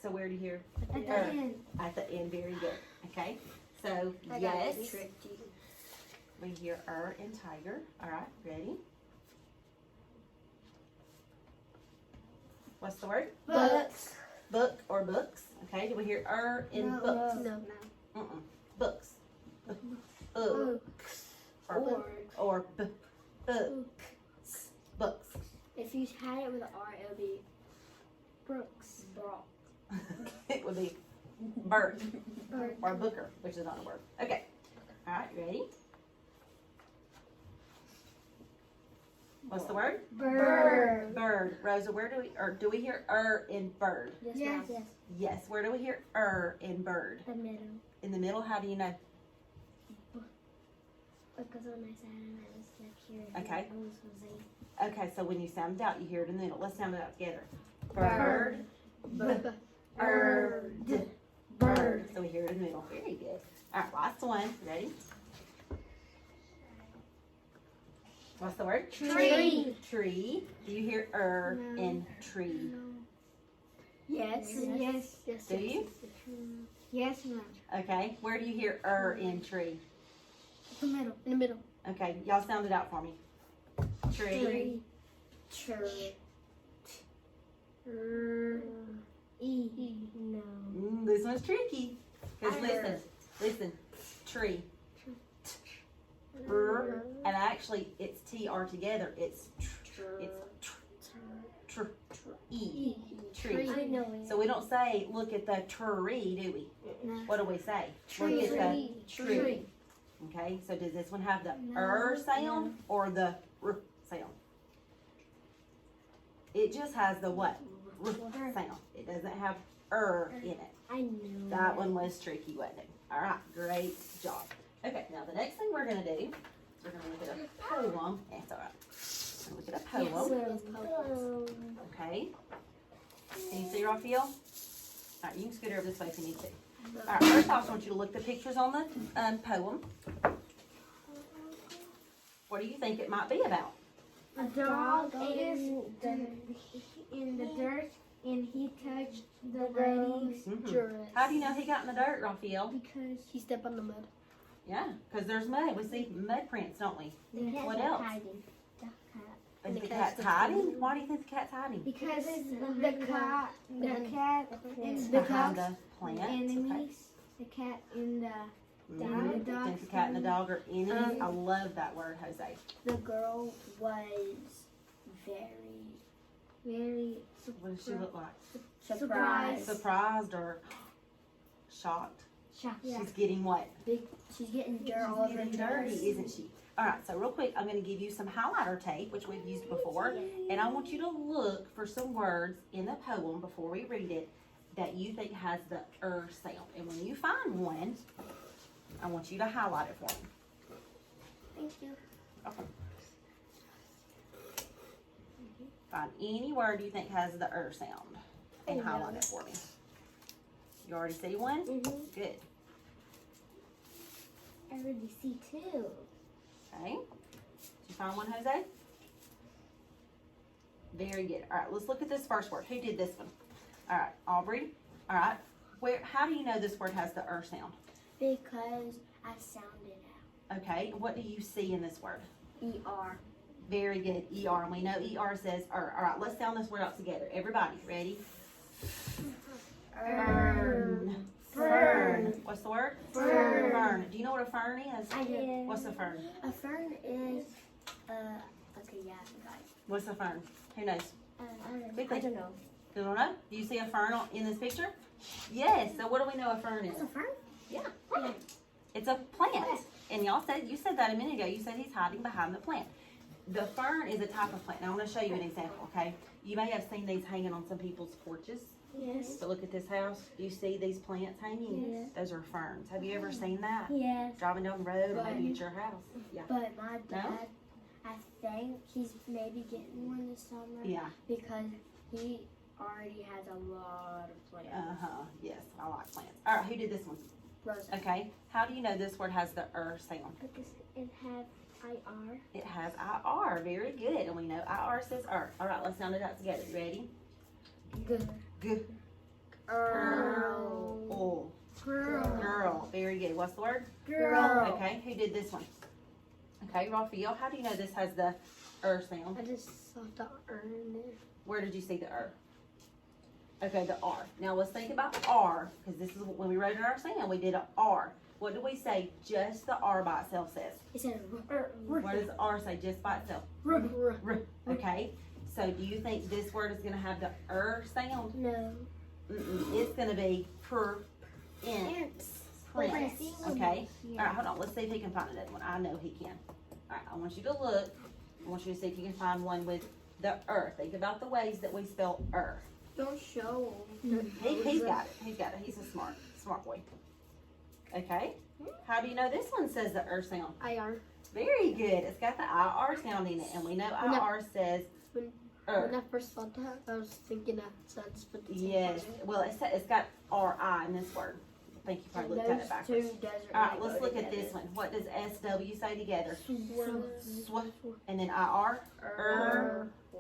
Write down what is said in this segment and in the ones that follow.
So where do you hear? At the end. At the end, very good. Okay, so yes, we hear in tiger. All right, ready? What's the word? Books. Book or books. Okay, do we hear in books? No. Books. Books. Or books. Books. If you had it with an R, it would be Brooks. It would be bird Bird. or booker, which is not a word. Okay. All right, ready? What's the word? Bird. Bird. Rosa, where do we hear in bird? Yes. Yes. Where do we hear in bird? The middle. In the middle. How do you know? Because when I said it, I was like here. Okay. I was Okay, so when you sound it out, you hear it in the middle. Let's sound it out together. Bird. Bird. Bird. So we hear it in the middle. Very good. All right, last one. Ready? What's the word? Tree. Tree. Do you hear No. in tree? Yes. Do you? Yes, ma'am. Okay. Where do you hear in tree? The middle. In the middle. Okay, y'all sound it out for me. Tree. E. No. This one's tricky. Because listen. Tree. And actually, it's TR together. It's E. Tree. I know it. So we don't say, look at the tree, do we? No. What do we say? Tree. Look at the tree. Okay, so does this one have the sound or the r sound? It just has the what? R sound. It doesn't have in it. I knew That one was tricky, wasn't it? All right, great job. Okay, now the next thing we're going to do is we're going to look at a poem. That's all right. We're going to look at a poem. Okay. Can you see, Raphael? All right, you can scoot over this way if you need to. All right, first off, I want you to look at the pictures on the poem. What do you think it might be about? A dog is in the dirt and he touched the lady's dress. How do you know he got in the dirt, Raphael? Because he stepped on the mud. Yeah, because there's mud. We see mud prints, don't we? What else? Is the cat's hiding? Why do you think the cat's hiding? Because the cat and Behind the plant. enemies, the cat and the Mhm. dog. Think the cat and the dog are enemies. I love that word, Jose. The girl was very What does she look like? surprised. Surprised or shocked? Shocked. Yeah. She's getting what? She's getting dirt all over her Getting dirty, dress. isn't she? All right, so real quick, I'm going to give you some highlighter tape, which we've used before, and I want you to look for some words in the poem before we read it that you think has the sound. And when you find one, I want you to highlight it for me. Thank you. Okay. Find any word you think has the sound and highlight it for me. You already see one? Mhm. Good. I already see two. Okay. Did you find one, Jose? Very good. All right, let's look at this first word. Who did this one? All right, Aubrey. All right. How do you know this word has the sound? Because I sounded out. Okay. What do you see in this word? ER. Very good. ER. And we know ER says er. All right, let's sound this word out together. Everybody, ready? Fern. Fern. What's the word? Fern. Fern. Do you know what a fern is? I did. What's a fern? A fern is okay, yeah, I forgot. What's a fern? Who knows? I don't know. You don't know? Do you see a fern in this picture? Yes. So what do we know a fern is? It's a fern? Yeah. Yeah. It's a plant. And you said that a minute ago. You said he's hiding behind the plant. The fern is a type of plant. Now I want to show you an example, okay? You may have seen these hanging on some people's porches. Yes. But look at this house. Do you see these plants hanging? Yes. Those are ferns. Have you ever seen that? Yes. Driving down the road or maybe at your house? Yeah. But my dad, No? I think he's maybe getting one this summer. Yeah. Because he already has a lot of plants. Uh-huh. Yes, I like plants. All right, who did this one? Rosa. Okay. How do you know this word has the sound? Because it has IR. It has IR. Very good. And we know IR says All right, let's sound it out together. You ready? G. Girl. Girl. Very good. What's the word? Girl. Okay, who did this one? Okay, Raphael, how do you know this has the sound? I just saw the in there. Where did you see the Okay, the R. Now let's think about R, because this is when we wrote in our sound, we did a R. What do we say just the R by itself says? It said What does R say just by itself? R. Okay, so do you think this word is going to have the sound? No. It's going to be prince. Prince. Okay. All right, hold on. Let's see if he can find another one. I know he can. All right, I want you to look. I want you to see if you can find one with the Think about the ways that we spell Don't show him. He's got it. He's got it. He's a smart boy. Okay. How do you know this one says the sound? IR. Very good. It's got the IR sound in it, and we know IR says When I first saw that, I was thinking that sounds but Yes. Well, it's got RI in this word. I think you probably looked at it backwards. All right, let's look at this one. What does SW say together? And then IR?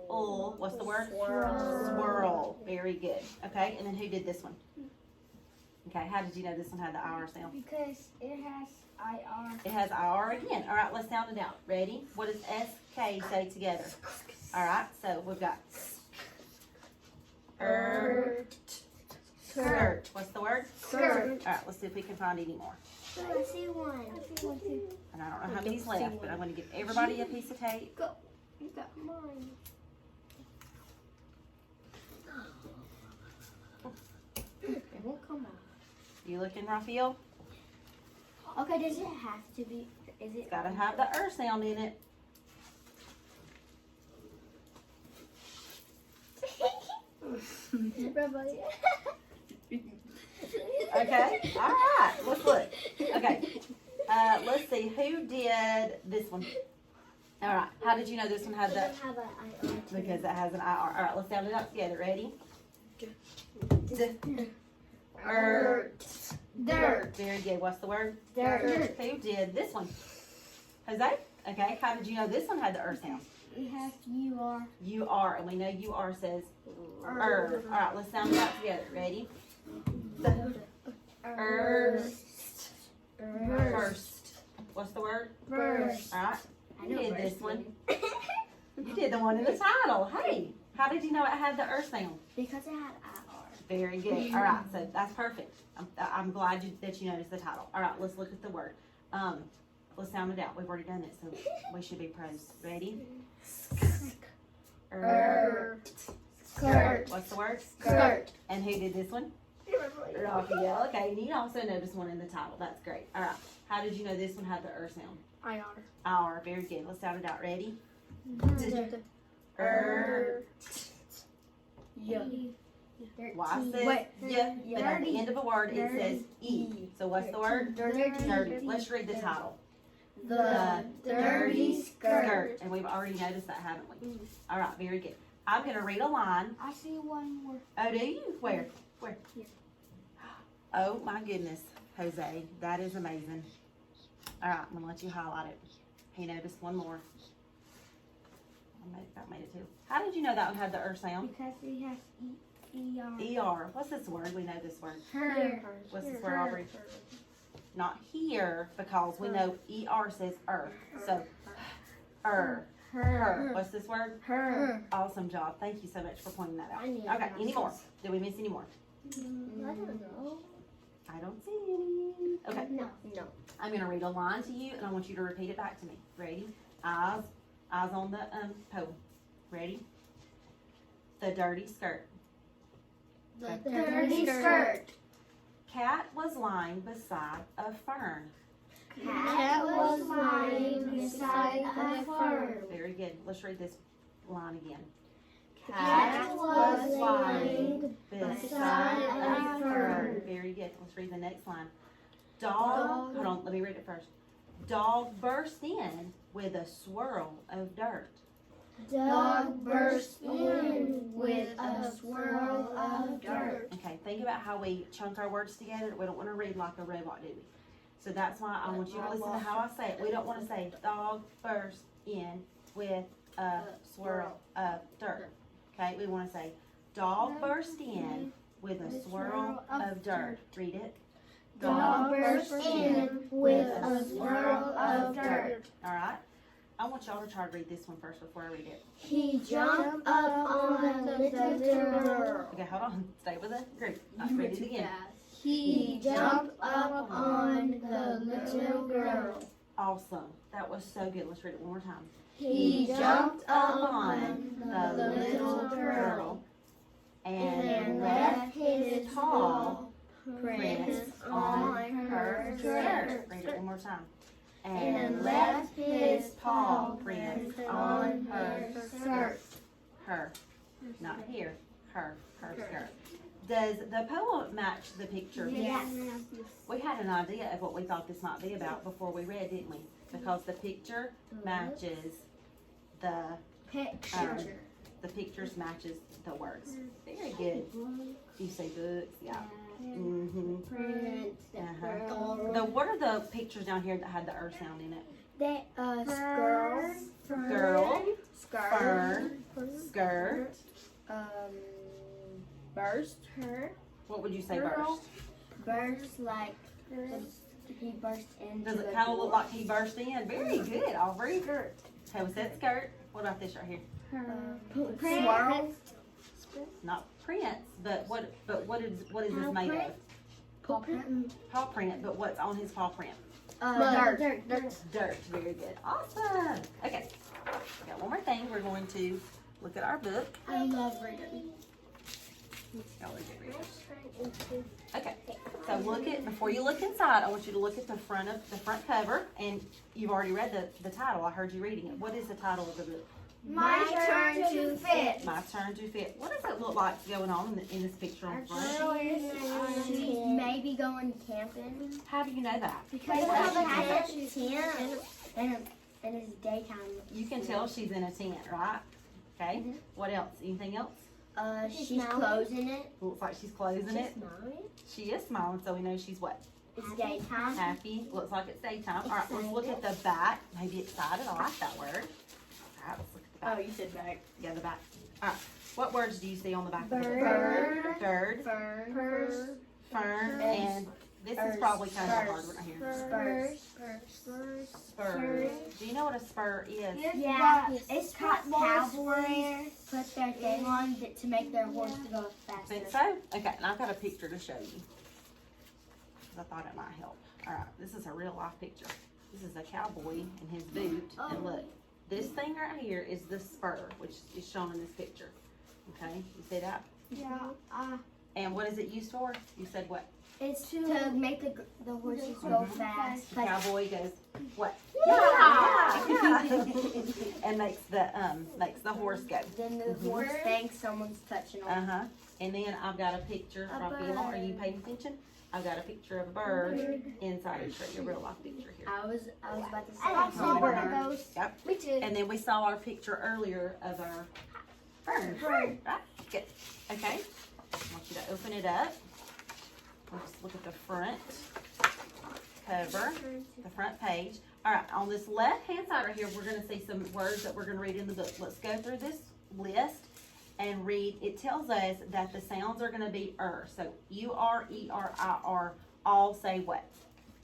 What's the word? Swirl. Very good. Okay, and then who did this one? Okay, how did you know this one had the IR sound? Because it has IR. It has IR again. All right, let's sound it out. Ready? What does SK say together? All right, so we've got skirt. What's the word? Skirt. All right, let's see if we can find any more. I see one. Too. And I don't know how many's left, but I'm going to give everybody a piece of tape. Go. You got mine. It won't come out. You looking, Raphael? Okay, does it have to be? Is it? It's got to have the sound in it. Okay, all right, let's look. Okay, let's see, who did this one? All right, how did you know this one had the, because it has an IR. All right, let's sound it out together. Ready? Dirt. Very good. What's the word? Dirt. Who did this one? Jose? Okay, how did you know this one had the sound? It has UR. UR, and we know UR says All right, let's sound it out together. Ready? First. What's the word? First. All right. You did this one. You did the one in the title. Hey, how did you know it had the sound? Because it had IR. Very good. All right, so that's perfect. I'm glad that you noticed the title. All right, let's look at the word. Let's sound it out. We've already done it, so we should be pros. Ready? Skirt. What's the word? Skirt. And who did this one? Raphael. Okay, and you also noticed one in the title. That's great. All right. How did you know this one had the sound? IR. Very good. Let's sound it out. Ready? Y says yeah, but at the end of a word it says E. So what's the word? Dirty. Let's read the title. The dirty skirt. And we've already noticed that, haven't we? All right, very good. I'm going to read a line. I see one more. Oh, do you? Where? Here. Oh, my goodness, Jose. That is amazing. All right, I'm going to let you highlight it. He noticed one more. I made it too. How did you know that one had the sound? Because it has ER. ER. What's this word? We know this word. Her. What's this word, Aubrey? Not here, because we know ER says So, her. What's this word? Her. Awesome job. Thank you so much for pointing that out. I knew Okay, that. any more? Did we miss any more? I don't know. I don't see any. Okay, No. I'm going to read a line to you, and I want you to repeat it back to me. Ready? Eyes on the poem. Ready? The dirty skirt. The dirty skirt. Cat was lying beside a fern. Cat was lying beside a fern. Very good. Let's read this line again. Cat was lying beside a fern. Very good. Let's read the next line. Dog, hold on, let me read it first. Dog burst in with a swirl of dirt. Dog burst in with a swirl of dirt. Okay, think about how we chunk our words together. We don't want to read like a robot, do we? So that's why I want you to listen to how I say it. We don't want to say dog burst in with a swirl of dirt. Okay, we want to say Dog burst in with a swirl of dirt. Read it. Dog burst in with a swirl of dirt. All right. I want y'all to try to read this one first before I read it. He jumped up on the little girl. Okay, hold on. Stay with the group. Let's read it again. He jumped up on the little girl. Awesome. That was so good. Let's read it one more time. He jumped up on the little girl and left his paw prints on her skirt. Read it one more time. and left his paw prints on her skirt. Her. Not here. Her skirt. Does the poem match the picture? Yes. We had an idea of what we thought this might be about before we read, didn't we? Because the picture matches the the pictures matches the words. Very good. Do you say books? Yeah. Mm-hmm. Prints. What are the pictures down here that had the er sound in it? Girl. Girl, Skirt. fern, skirt. Burst. Her. What would you say Girl. burst? Burst like he burst into Does it the kind of door. look like he burst in? Very good, Aubrey. Okay, was that skirt? What about this right here? Swirl. Not prints, but what is this made of? Paw print. Paw print, but what's on his paw print? Dirt. Dirt. Very good. Awesome. Okay. Got one more thing. We're going to look at our book. I love reading. Y'all are good readers. Okay. So before you look inside, I want you to look at the front cover, and you've already read the title. I heard you reading it. What is the title of the book? My turn to fit. My Turn to Fit. What does it look like going on in this picture on front? She's maybe going camping. How do you know that? Because it has a tent and it's daytime. You can tell she's in a tent, right? Okay. What else? Anything else? She's closing it. Looks like she's closing it. She is smiling, so we know she's what? It's daytime. Happy. Looks like it's daytime. All right, let's look at the back. Maybe excited. I like that word. All right, let's look at the back. you said back. Yeah, the back. All right. What words do you see on the back of the book? Bird. Bird. Purse. Fern. And this is probably kind of a hard one right here. Spur. Do you know what a spur is? Yeah, it's cowboys put their thing on to make their horse go faster. Think so? Okay, and I've got a picture to show you. 'Cause I thought it might help. All right, this is a real life picture. This is a cowboy in his boot. And look, this thing right here is the spur, which is shown in this picture. Okay, you see that? Yeah. And what is it used for? You said what? It's to make the horses go fast. The cowboy goes, what? Yeah. And makes the horse go. Then the horse thinks someone's touching on. Uh-huh. And then I've got a picture, Raphael, are you paying attention? I've got a picture of a bird inside a tree, a real life picture here. I was about to say. I saw one of those. Yep. Me too. And then we saw our picture earlier of our fern. Right? Good. Okay. I want you to open it up. We'll just look at the front cover, the front page. All right, on this left-hand side right here, we're going to see some words that we're going to read in the book. Let's go through this list and read. It tells us that the sounds are going to be So U-R, E-R, I-R, all say what?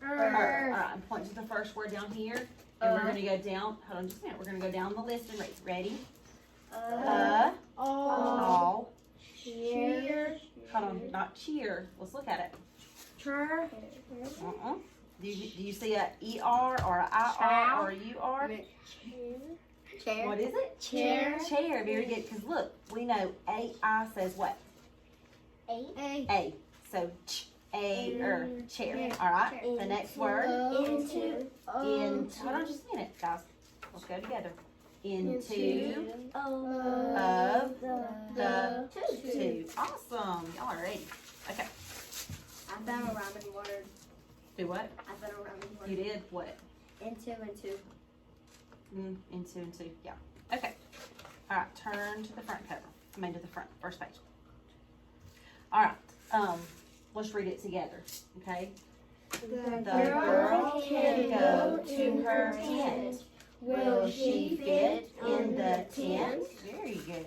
All right, I'm pointing to the first word down here, and we're going to go down. Hold on just a minute. We're going to go down the list and read. Ready? All. Cheer. Hold on, not cheer. Let's look at it. Chur. Do you see a E-R or a I-R or a U-R? Chair. What is it? Chair. Chair, very good. Because look, we know A-I says what? A. So A-er, chair. All right, the next word. Into. Hold on just a minute, guys. Let's go together. Into, of, the, two. Awesome. Y'all are ready. Okay. I found a rhyming word. Do what? I found a rhyming word. You did what? Into. Into. Yeah. Okay. All right. Turn to the front cover. To the front. First page. All right. Let's read it together. Okay. The girl can go to her tent. Will she fit in the tent? Very good.